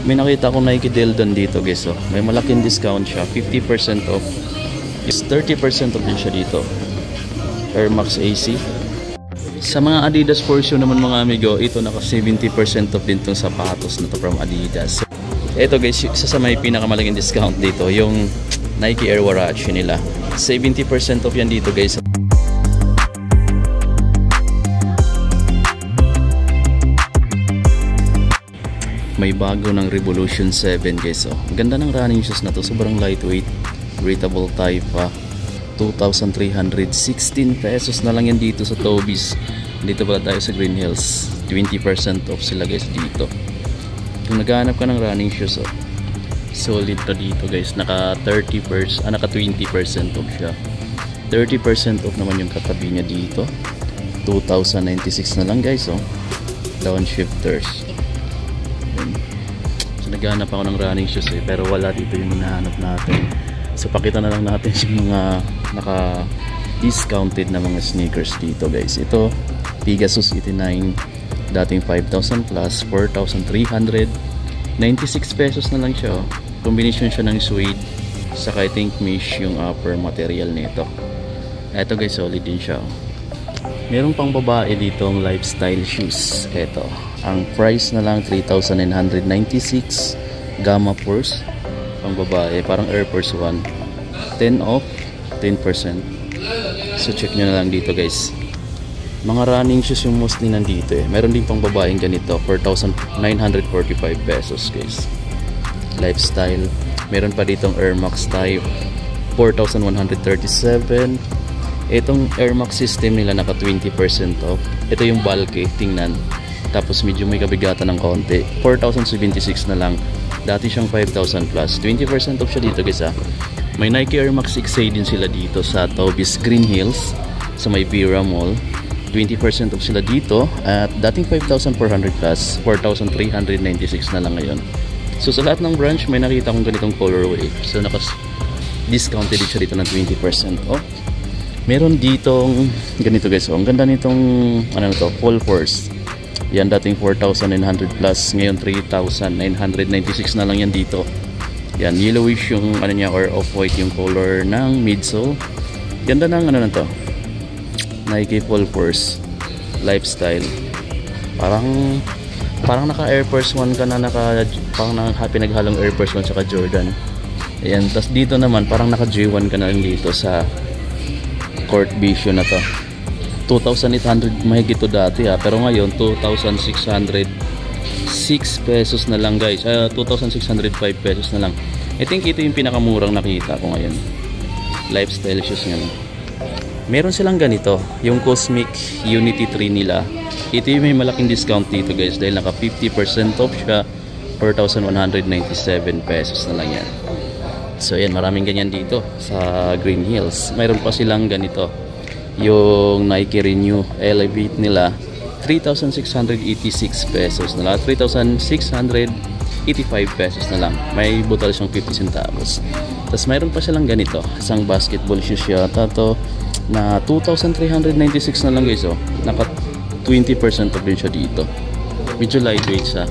May nakita akong Nike Dildon dito guys. Oh. May malaking discount siya. 50% off. Is 30% off din siya dito. Air Max AC. Sa mga Adidas for shoe naman mga amigo, ito naka 70% off din itong sapatos na to from Adidas. So, ito guys, isa sa may pinakamalaking discount dito, yung Nike Air Warachi nila. 70% off yan dito guys. May bago ng Revolution 7 guys. Oh. Ganda ng running shoes na to. Sobrang lightweight. Breathable type pa. 2,316 pesos na lang yan dito sa Tobies. Dito pala tayo sa Green Hills. 20% off sila guys dito. Kung naghahanap ka ng running shoes, oh, solid to dito guys. Naka 20% off siya. 30% off naman yung katabi niya dito. 2,096 na lang guys. Oh. Downshifters. So naghahanap ako ng running shoes pero wala dito yung hinahanap natin. So pakita na lang natin yung mga naka discounted na mga sneakers dito guys. Ito Pegasus 89, dating 5,000 plus, 4,396 pesos na lang siya. Oh. Combination siya ng suede saka I think mesh yung upper material nito. Ito guys, solid din siya. Oh. Meron pang babae dito ang lifestyle shoes. Ito, ang price na lang 3,996. Gamma Force pang babae, parang Air Force 1. 10 off, 10%. So check nyo na lang dito guys. Mga running shoes yung mostly nandito Meron din pang babaeng ganito, 4,945 pesos guys. Lifestyle. Meron pa ditong Air Max type, 4,137. Itong Air Max system nila naka 20% off. Ito yung bulky, tingnan. Tapos medyo may kabigatan ng konti. 4,076 na lang. Dati siyang 5,000 plus. 20% off siya dito guys. May Nike Air Max 6A din sila dito sa Tobies Green Hills sa may Vera Mall. 20% off sila dito. At dating 5,400 plus, 4,396 na lang ngayon. So sa lahat ng branch may nakita akong ganitong colorway. So naka-discounted siya dito ng 20% off. Meron ditong ganito guys. Ang ganda nitong ano to, Full Force. Yan dating 4,900 plus, ngayon 3,996 na lang yan dito. Yan, yellowish yung ano niya or off-white yung color ng midsole. Ganda ng ano na to. Nike Full Force Lifestyle. Parang naka Air Force 1 ka na, parang pinaghalong Air Force 1 saka Jordan. Ayan, tas dito naman parang naka J1 ka na rin dito sa Court Vision na to. 2,800 mahigit to dati pero ngayon 2,606 pesos na lang guys. 2,605 pesos na lang. I think ito yung pinakamurang nakita ko ngayon. Lifestyle shoes nga. Meron silang ganito, yung Cosmic Unity 3 nila. Ito yung may malaking discount dito guys dahil naka 50% off siya. 4,197 pesos na lang yan. So yan, maraming ganyan dito sa Green Hills. Mayroon pa silang ganito, yung Nike Renew Elevate nila, 3,686 pesos na lang, 3,685 pesos na lang. May butal siyang 50 centavos. Tapos mayroon pa silang ganito, isang basketball shoes yata to na 2,396 na lang guys. Naka 20% off din siya dito. Medyo lightweight siya.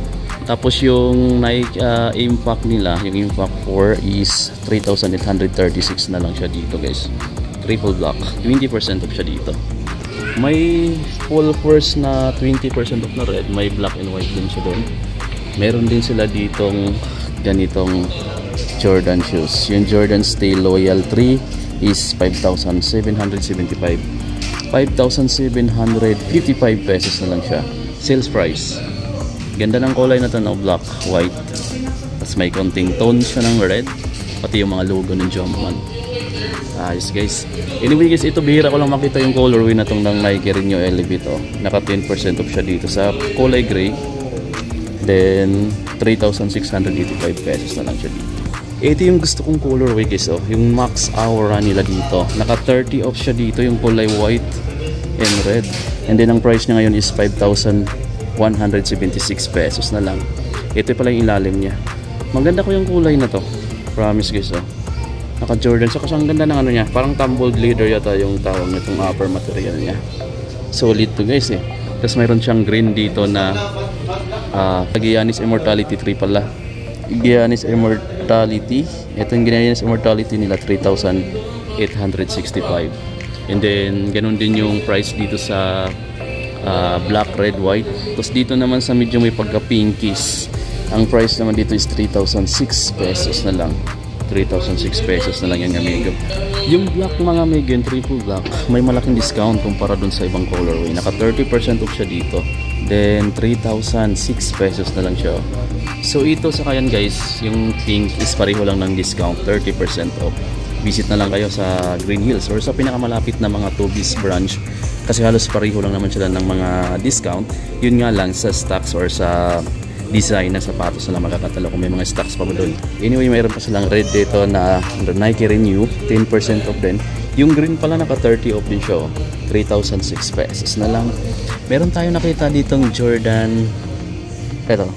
Tapos yung Nike Impact nila, yung Impact 4 is 3,836 na lang siya dito guys. Triple black, 20% off siya dito. May Full Force na 20% off na red, may black and white din siya doon. Meron din sila ditong ganitong Jordan shoes. Yung Jordan Stay Loyal 3 is 5,775. 5,755 pesos na lang siya. Sales price. Ganda ng kulay na to, no? Black, white. Tapos may konting tone siya ng red. Pati yung mga logo ng Jumpman. Ayos guys. Anyway guys, ito bihira ko lang makita yung colorway na tong ng Nike Renew Elevate. Naka 10% off siya dito sa kulay gray. Then 3,685 pesos na lang siya dito. Ito yung gusto kong colorway guys. Yung Max Aura nila dito. Naka 30 off siya dito, yung kulay white and red. And then ang price niya ngayon is 5,176 pesos na lang. Ito pala yung ilalim niya. Maganda ko yung kulay na to. Promise guys. Naka Jordan. So kasi ang ganda ng ano niya, parang tumbled leather yata yung tawag nitong upper material niya. Solid to guys Tapos mayroon siyang green dito na Giannis Immortality 3 pala. Giannis Immortality. Ito yung Giannis Immortality nila, 3,865. And then, ganun din yung price dito sa black, red, white. Tapos dito naman sa medyo may pagka-pinkies, ang price naman dito is 3,006 pesos na lang. 3,006 pesos na lang yung amigo. Yung black mga amigo, yung triple black, may malaking discount kumpara dun sa ibang colorway. Naka 30% off siya dito. Then 3,006 pesos na lang siya. So ito sa kayan guys, yung pink is pareho lang ng discount, 30% off. Visit na lang kayo sa Green Hills or sa pinakamalapit na mga Toby's branch kasi halos pareho lang naman sila ng mga discount. Yun nga lang sa stocks or sa design ng sapatos na lang makakatalo kung may mga stocks pa mo doon. Anyway, mayroon pa silang red dito na Nike Renew, 10% off din. Yung green pala naka 30 off din siya, 3,006 pesos na lang. Meron tayo nakita ditong Jordan, eto,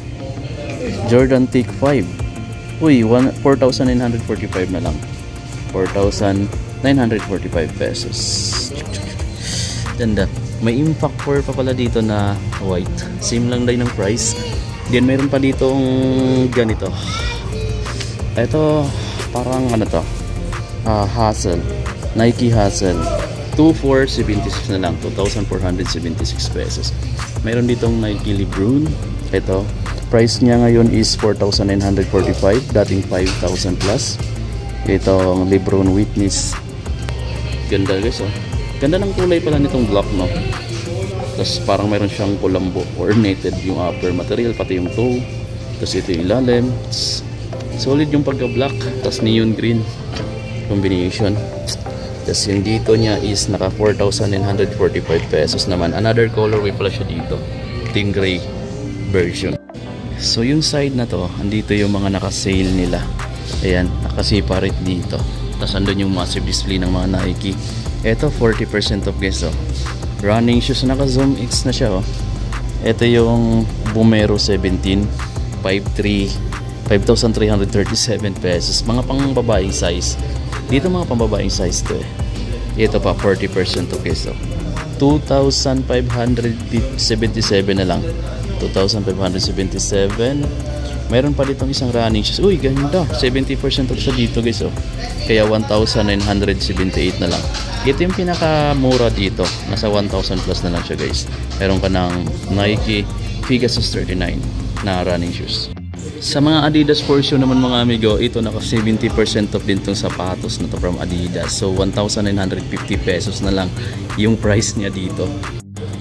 Jordan Take 5. Uy, 4,945 na lang. 4,945 pesos. Ganda. May impact core pa pala dito na white. Same lang din ng price. Then meron pa ditong ganito. Ito parang ano to? Hassel. Nike Hassel. 2,476 na lang. 2,476 pesos. Meron ditong Nike LeBron. Ito. Price niya ngayon is 4,945. Dating 5,000 plus. Itong LeBron Witness. Ganda guys, oh. Ganda ng kulay pala nitong black, no? Tapos parang meron siyang kulambo, coordinated yung upper material, pati yung toe. Tapos ito yung ilalim. Solid yung pagka-black. Tapos neon green combination. Tapos yung dito niya is naka 4,945 pesos naman. Another colorway pala siya dito. Ting gray version. So yung side na to, andito yung mga naka-sale nila. Ayan, naka-separate dito. Tapos andun yung massive display ng mga Nike. Ito 40% off guys, oh. Running shoes, naka Zoom X na siya, oh. Ito yung Vomero 17, 5,337 pesos. Mga pang babaeng size. Dito mga pang babaeng size to, eh. Ito pa 40% off guys, oh. 2,577 na lang. 2,577. Meron pa ditong isang running shoes. Uy, ganda. 70% off siya dito guys, oh. Kaya 1,978 na lang. Ito yung pinakamura dito. Nasa 1,000 plus na lang siya guys. Meron ka ng Nike Pegasus 39 na running shoes. Sa mga Adidas portion naman mga amigo, ito naka 70% off din tong sapatos na to from Adidas. So 1,950 pesos na lang yung price niya dito.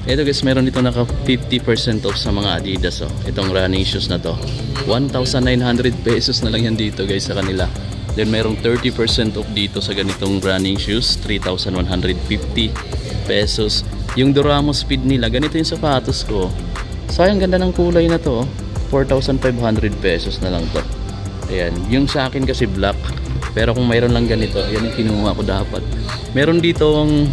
Ito guys, meron dito naka 50% off sa mga Adidas, oh. Itong running shoes na to 1,900 pesos na lang yan dito guys sa kanila. Then merong 30% off dito sa ganitong running shoes, 3,150 pesos. Yung Duramo Speed nila, ganito yung sapatos ko. Sayang, ganda ng kulay na to, 4,500 pesos na lang to. Ayan, yung sa akin kasi black. Pero kung mayroon lang ganito, yan yung kinuha ko dapat. Meron dito ang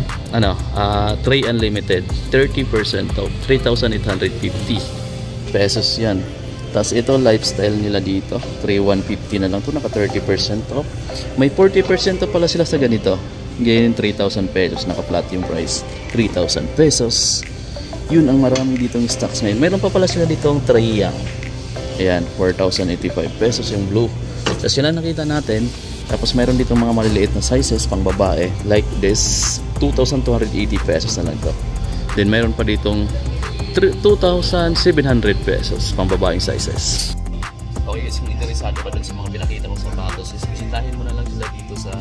Trey Unlimited, 30% off, 3,850 pesos yan. Tapos ito lifestyle nila dito, 3,150 na lang to, naka 30% off. May 40% off pala sila sa ganito. Ganyan 3,000 pesos, naka flat yung price, 3,000 pesos. Yun ang marami ditong stocks ngayon. Meron pa pala sila ditong Treyang. Ayan, 4,085 pesos yung blue. Tapos yun lang nakita natin. Tapos meron dito mga maliliit na sizes pang babae like this, 2,280 pesos na lang to. Then meron pa ditong 2,700 pesos pang babaeng sizes. Okay guys, kung interesado ka dun sa mga pinakita mong sapatos, bisitahin mo na lang sila dito sa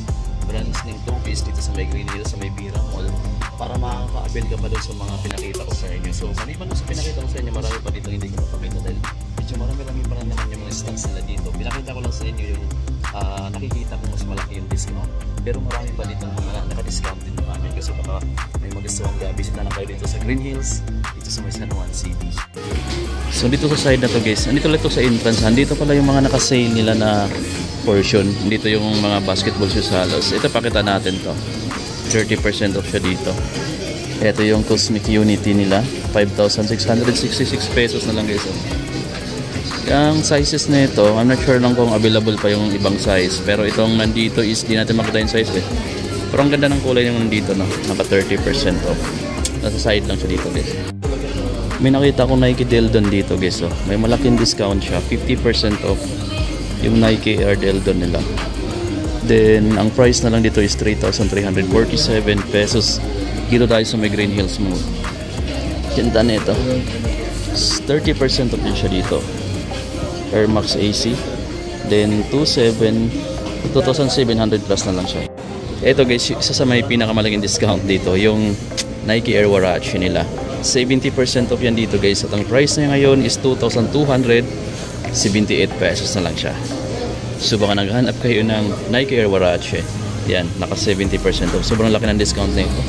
branch ng Toby's dito sa may Green Hills, sa may Bira Mall, para makaka-avail ka pa dun sa mga pinakita ko sa inyo. So maliban dun sa pinakita ko sa inyo, marami pa dito hindi ko mapakita dahil medyo marami pa rin naman yung mga stocks nila dito. Pinakita ko lang sa inyo yung nakikita ko mas malaki yung discount, pero marami pa dito mga naka-discount din namin kasi baka may magustuhan ka. Visit na lang kayo dito sa Green Hills, dito sa may San Juan City. So dito sa side na to guys, andito lang to sa entrance, andito pala yung mga naka-sale nila na portion. Dito yung mga basketball shoes halos. Ito pakita natin to, 30% off siya dito. Ito yung Cosmic Unity nila, 5,666 pesos na lang guys. Ang sizes na ito, I'm not sure lang kung available pa yung ibang size, pero itong nandito is di natin makita yung size, eh. Pero ang ganda ng kulay yung nandito, no? Naka 30% off. Nasa side lang siya dito guys. May nakita akong Nike Deldon dito guys. Oh. May malaking discount siya. 50% off yung Nike Air Deldon nila. Then, ang price na lang dito is 3,347 pesos. Dito tayo sa may Green Hills Mall. Ganda na ito. 30% off din siya dito. Air Max AC. Then, 2,700 plus na lang siya. Ito guys, isa sa may pinakamalaking discount dito, yung Nike Air Warachi nila. 70% off yan dito guys. At ang price niya ngayon is 2,278 pesos na lang siya. So baka naghanap kayo ng Nike Air Warachi. Yan, naka 70% off. Sobrang laki ng discount na ito.